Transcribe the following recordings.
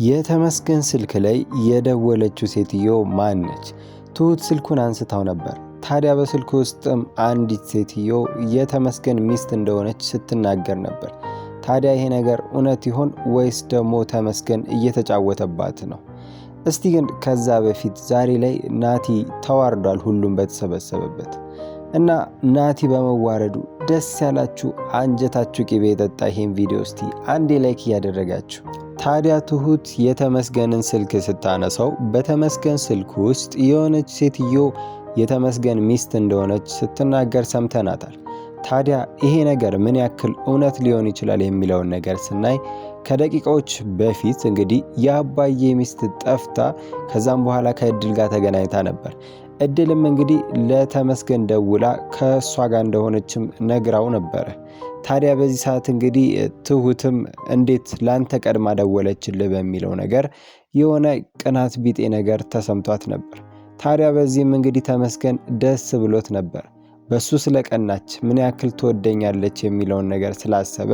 የተመስገን ስልክ ላይ የደወለችው ሴትዮ ማን ነች? ትሁት ስልኩን አንስታው ነበር። ታዲያ በስልኩ ውስጥም አንዲት ሴትዮ የተመስገን ሚስት እንደሆነች ስትናገር ነበር። ታዲያ ይሄ ነገር እውነት ይሆን ወይስ ደግሞ ተመስገን እየተጫወተባት ነው? እስቲ ግን ከዛ በፊት ዛሬ ላይ ናቲ ተዋርዷል፣ ሁሉም በተሰበሰበበት እና ናቲ በመዋረዱ ደስ ያላችሁ አንጀታችሁ ቅቤ የጠጣ ይሄን ቪዲዮ እስቲ አንዴ ላይክ እያደረጋችሁ። ታዲያ ትሁት የተመስገንን ስልክ ስታነሳው በተመስገን ስልክ ውስጥ የሆነች ሴትዮ የተመስገን ሚስት እንደሆነች ስትናገር ሰምተናታል። ታዲያ ይሄ ነገር ምን ያክል እውነት ሊሆን ይችላል የሚለውን ነገር ስናይ ከደቂቃዎች በፊት እንግዲህ የአባዬ ሚስት ጠፍታ ከዛም በኋላ ከእድል ጋር ተገናኝታ ነበር። እድልም እንግዲህ ለተመስገን ደውላ ከእሷ ጋር እንደሆነችም ነግራው ነበረ። ታዲያ በዚህ ሰዓት እንግዲህ ትሁትም እንዴት ላንተ ቀድማ ደወለችልህ በሚለው ነገር የሆነ ቅናት ቢጤ ነገር ተሰምቷት ነበር። ታዲያ በዚህም እንግዲህ ተመስገን ደስ ብሎት ነበር። በሱ ስለቀናች ምን ያክል ትወደኛለች የሚለውን ነገር ስላሰበ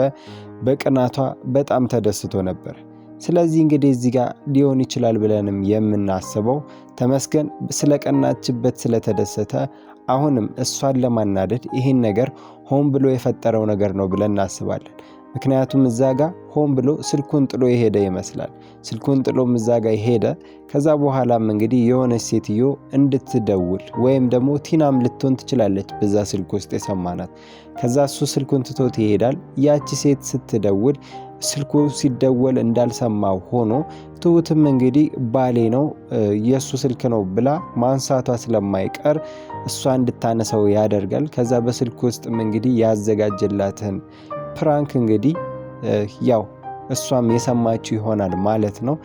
በቅናቷ በጣም ተደስቶ ነበር። ስለዚህ እንግዲህ እዚህ ጋር ሊሆን ይችላል ብለንም የምናስበው ተመስገን ስለቀናችበት ስለተደሰተ አሁንም እሷን ለማናደድ ይሄን ነገር ሆን ብሎ የፈጠረው ነገር ነው ብለን እናስባለን። ምክንያቱም እዛ ጋር ሆን ብሎ ስልኩን ጥሎ የሄደ ይመስላል። ስልኩን ጥሎም እዛ ጋር ሄደ። ከዛ በኋላም እንግዲህ የሆነች ሴትዮ እንድትደውል ወይም ደግሞ ቲናም ልትሆን ትችላለች በዛ ስልክ ውስጥ የሰማናት። ከዛ እሱ ስልኩን ትቶት ይሄዳል። ያቺ ሴት ስትደውል ስልኩ ሲደወል እንዳልሰማው ሆኖ ትሁትም እንግዲህ ባሌ ነው የሱ ስልክ ነው ብላ ማንሳቷ ስለማይቀር እሷ እንድታነሳው ያደርጋል። ከዛ በስልኩ ውስጥም እንግዲህ ያዘጋጀላትን ፕራንክ እንግዲህ ያው እሷም የሰማችው ይሆናል ማለት ነው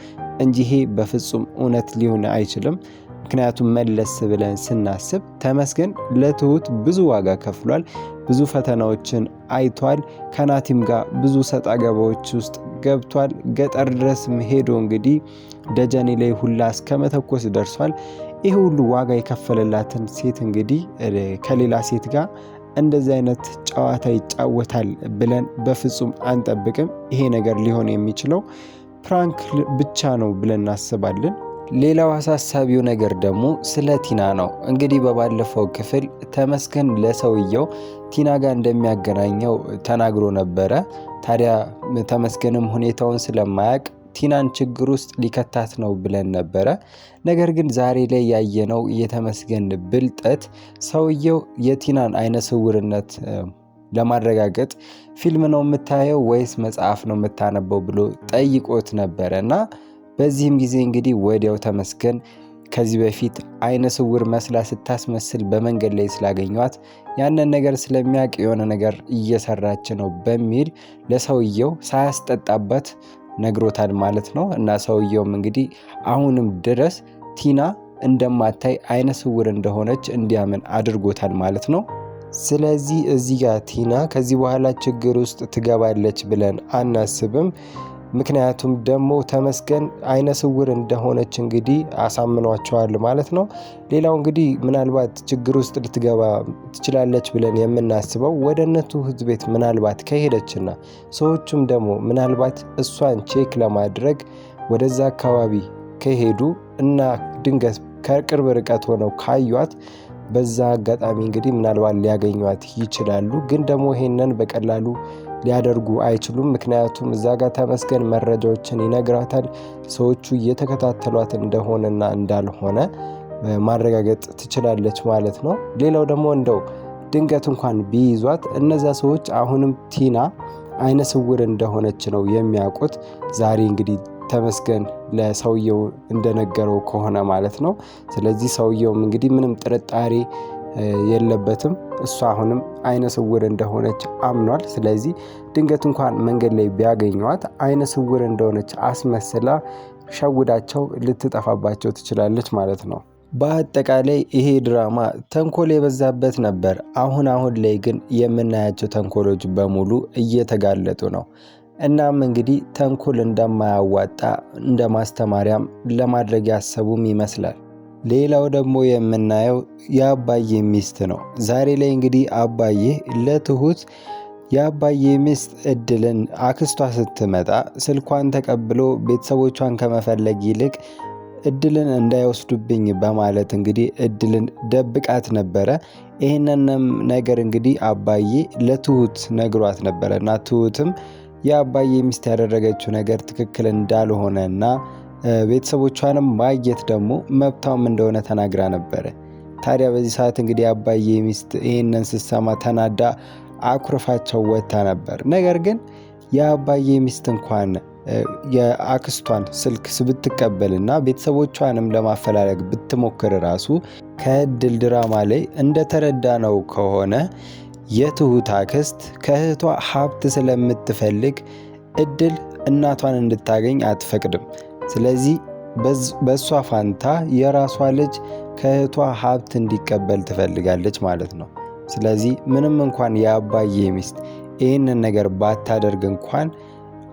እንጂ ይሄ በፍጹም እውነት ሊሆን አይችልም። ምክንያቱም መለስ ብለን ስናስብ ተመስገን ለትሁት ብዙ ዋጋ ከፍሏል። ብዙ ፈተናዎችን አይቷል። ከናቲም ጋር ብዙ ሰጣ ገባዎች ውስጥ ገብቷል። ገጠር ድረስም ሄዶ እንግዲህ ደጀኔ ላይ ሁላ እስከ መተኮስ ደርሷል። ይሄ ሁሉ ዋጋ የከፈለላትን ሴት እንግዲህ ከሌላ ሴት ጋር እንደዚህ አይነት ጨዋታ ይጫወታል ብለን በፍጹም አንጠብቅም። ይሄ ነገር ሊሆን የሚችለው ፕራንክ ብቻ ነው ብለን እናስባለን። ሌላው አሳሳቢው ነገር ደግሞ ስለ ቲና ነው። እንግዲህ በባለፈው ክፍል ተመስገን ለሰውየው ቲና ጋር እንደሚያገናኘው ተናግሮ ነበረ። ታዲያ ተመስገንም ሁኔታውን ስለማያውቅ ቲናን ችግር ውስጥ ሊከታት ነው ብለን ነበረ። ነገር ግን ዛሬ ላይ ያየነው የተመስገን ብልጠት ሰውየው የቲናን አይነ ስውርነት ለማረጋገጥ ፊልም ነው የምታየው ወይስ መጽሐፍ ነው የምታነበው ብሎ ጠይቆት ነበረ እና በዚህም ጊዜ እንግዲህ ወዲያው ተመስገን ከዚህ በፊት አይነ ስውር መስላ ስታስመስል በመንገድ ላይ ስላገኟት ያንን ነገር ስለሚያውቅ የሆነ ነገር እየሰራች ነው በሚል ለሰውየው ሳያስጠጣበት ነግሮታል ማለት ነው። እና ሰውየውም እንግዲህ አሁንም ድረስ ቲና እንደማታይ አይነ ስውር እንደሆነች እንዲያምን አድርጎታል ማለት ነው። ስለዚህ እዚህ ጋር ቲና ከዚህ በኋላ ችግር ውስጥ ትገባለች ብለን አናስብም። ምክንያቱም ደግሞ ተመስገን አይነ ስውር እንደሆነች እንግዲህ አሳምኗቸዋል ማለት ነው። ሌላው እንግዲህ ምናልባት ችግር ውስጥ ልትገባ ትችላለች ብለን የምናስበው ወደ እነ ትሁት ቤት ምናልባት ከሄደችና ሰዎቹም ደግሞ ምናልባት እሷን ቼክ ለማድረግ ወደዛ አካባቢ ከሄዱ እና ድንገት ከቅርብ ርቀት ሆነው ካዩት በዛ አጋጣሚ እንግዲህ ምናልባት ሊያገኟት ይችላሉ። ግን ደግሞ ይሄንን በቀላሉ ሊያደርጉ አይችሉም። ምክንያቱም እዛ ጋር ተመስገን መረጃዎችን ይነግራታል። ሰዎቹ እየተከታተሏት እንደሆነና እንዳልሆነ ማረጋገጥ ትችላለች ማለት ነው። ሌላው ደግሞ እንደው ድንገት እንኳን ቢይዟት እነዛ ሰዎች አሁንም ቲና አይነ ስውር እንደሆነች ነው የሚያውቁት። ዛሬ እንግዲህ ተመስገን ለሰውየው እንደነገረው ከሆነ ማለት ነው። ስለዚህ ሰውየውም እንግዲህ ምንም ጥርጣሬ የለበትም። እሷ አሁንም አይነ ስውር እንደሆነች አምኗል። ስለዚህ ድንገት እንኳን መንገድ ላይ ቢያገኟት አይነ ስውር እንደሆነች አስመስላ ሸውዳቸው ልትጠፋባቸው ትችላለች ማለት ነው። በአጠቃላይ ይሄ ድራማ ተንኮል የበዛበት ነበር። አሁን ላይ ግን የምናያቸው ተንኮሎች በሙሉ እየተጋለጡ ነው። እናም እንግዲህ ተንኮል እንደማያዋጣ እንደ ማስተማሪያም ለማድረግ ያሰቡም ይመስላል። ሌላው ደግሞ የምናየው የአባዬ ሚስት ነው። ዛሬ ላይ እንግዲህ አባዬ ለትሁት የአባዬ ሚስት እድልን አክስቷ ስትመጣ ስልኳን ተቀብሎ ቤተሰቦቿን ከመፈለግ ይልቅ እድልን እንዳይወስዱብኝ በማለት እንግዲህ እድልን ደብቃት ነበረ። ይህንንም ነገር እንግዲህ አባዬ ለትሁት ነግሯት ነበረ እና ትሁትም የአባዬ ሚስት ያደረገችው ነገር ትክክል እንዳልሆነና ቤተሰቦቿንም ማግኘት ደግሞ መብቷም እንደሆነ ተናግራ ነበረ። ታዲያ በዚህ ሰዓት እንግዲህ አባዬ ሚስት ይህንን ስትሰማ ተናዳ አኩርፋቸው ወጥታ ነበር። ነገር ግን የአባዬ ሚስት እንኳን የአክስቷን ስልክ ብትቀበልና ቤተሰቦቿንም ለማፈላለግ ብትሞክር ራሱ ከእድል ድራማ ላይ እንደተረዳነው ከሆነ የትሁት አክስት ከእህቷ ሀብት ስለምትፈልግ እድል እናቷን እንድታገኝ አትፈቅድም። ስለዚህ በእሷ ፋንታ የራሷ ልጅ ከእህቷ ሀብት እንዲቀበል ትፈልጋለች ማለት ነው። ስለዚህ ምንም እንኳን የአባዬ ሚስት ይህንን ነገር ባታደርግ እንኳን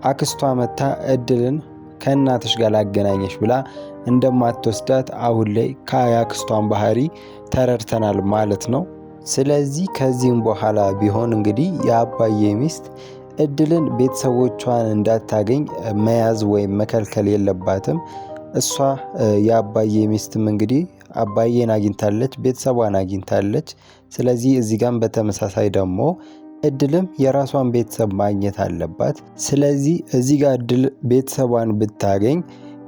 አክስቷ መታ እድልን ከእናትሽ ጋር ላገናኘሽ ብላ እንደማትወስዳት አሁን ላይ ከአክስቷን ባህሪ ተረድተናል ማለት ነው። ስለዚህ ከዚህም በኋላ ቢሆን እንግዲህ የአባዬ ሚስት እድልን ቤተሰቦቿን እንዳታገኝ መያዝ ወይም መከልከል የለባትም። እሷ የአባዬ ሚስትም እንግዲህ አባዬን አግኝታለች፣ ቤተሰቧን አግኝታለች። ስለዚህ እዚህ ጋር በተመሳሳይ ደግሞ እድልም የራሷን ቤተሰብ ማግኘት አለባት። ስለዚህ እዚህ ጋር እድል ቤተሰቧን ብታገኝ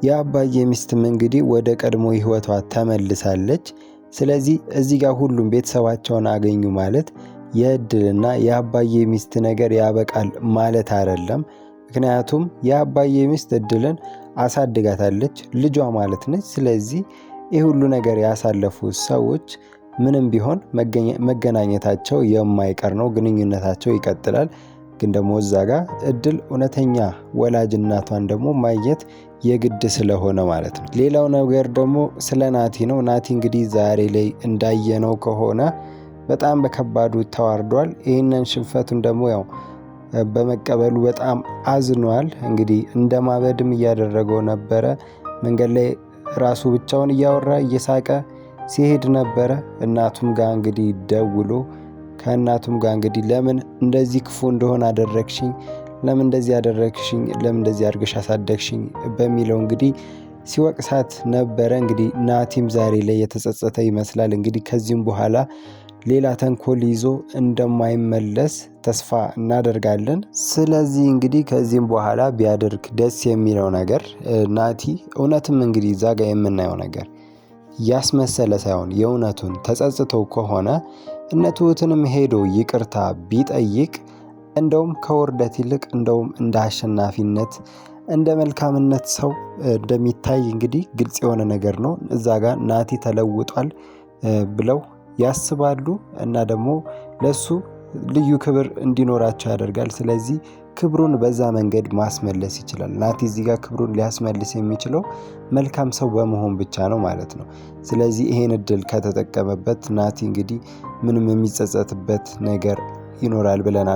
የአባዬ ሚስትም እንግዲህ ወደ ቀድሞ ህይወቷ ተመልሳለች። ስለዚህ እዚህ ጋር ሁሉም ቤተሰባቸውን አገኙ ማለት የእድልና የአባዬ ሚስት ነገር ያበቃል ማለት አይደለም። ምክንያቱም የአባዬ ሚስት እድልን አሳድጋታለች፣ ልጇ ማለት ነች። ስለዚህ ይህ ሁሉ ነገር ያሳለፉ ሰዎች ምንም ቢሆን መገናኘታቸው የማይቀር ነው፣ ግንኙነታቸው ይቀጥላል። ግን ደግሞ እዛ ጋር እድል እውነተኛ ወላጅ እናቷን ደግሞ ማግኘት የግድ ስለሆነ ማለት ነው። ሌላው ነገር ደግሞ ስለ ናቲ ነው። ናቲ እንግዲህ ዛሬ ላይ እንዳየነው ከሆነ በጣም በከባዱ ተዋርዷል። ይህንን ሽንፈቱን ደግሞ ያው በመቀበሉ በጣም አዝኗል። እንግዲህ እንደማበድም እያደረገው ነበረ። መንገድ ላይ ራሱ ብቻውን እያወራ እየሳቀ ሲሄድ ነበረ። እናቱም ጋር እንግዲህ ደውሎ ከእናቱም ጋር እንግዲህ ለምን እንደዚህ ክፉ እንደሆነ አደረግሽኝ፣ ለምን እንደዚህ ያደረግሽኝ፣ ለምን እንደዚህ አድርገሽ አሳደግሽኝ በሚለው እንግዲህ ሲወቅሳት ነበረ። እንግዲህ ናቲም ዛሬ ላይ የተጸጸተ ይመስላል። እንግዲህ ከዚህም በኋላ ሌላ ተንኮል ይዞ እንደማይመለስ ተስፋ እናደርጋለን። ስለዚህ እንግዲህ ከዚህም በኋላ ቢያደርግ ደስ የሚለው ነገር ናቲ እውነትም እንግዲህ እዛ ጋ የምናየው ነገር ያስመሰለ ሳይሆን የእውነቱን ተጸጽተው ከሆነ እነ ትሁትንም ሄዶ ይቅርታ ቢጠይቅ እንደውም ከውርደት ይልቅ እንደውም እንደ አሸናፊነት እንደ መልካምነት ሰው እንደሚታይ እንግዲህ ግልጽ የሆነ ነገር ነው። እዛ ጋር ናቲ ተለውጧል ብለው ያስባሉ እና ደግሞ ለሱ ልዩ ክብር እንዲኖራቸው ያደርጋል። ስለዚህ ክብሩን በዛ መንገድ ማስመለስ ይችላል። ናቲ እዚህ ጋር ክብሩን ሊያስመልስ የሚችለው መልካም ሰው በመሆን ብቻ ነው ማለት ነው። ስለዚህ ይሄን እድል ከተጠቀመበት ናቲ እንግዲህ ምንም የሚጸጸትበት ነገር ይኖራል ብለን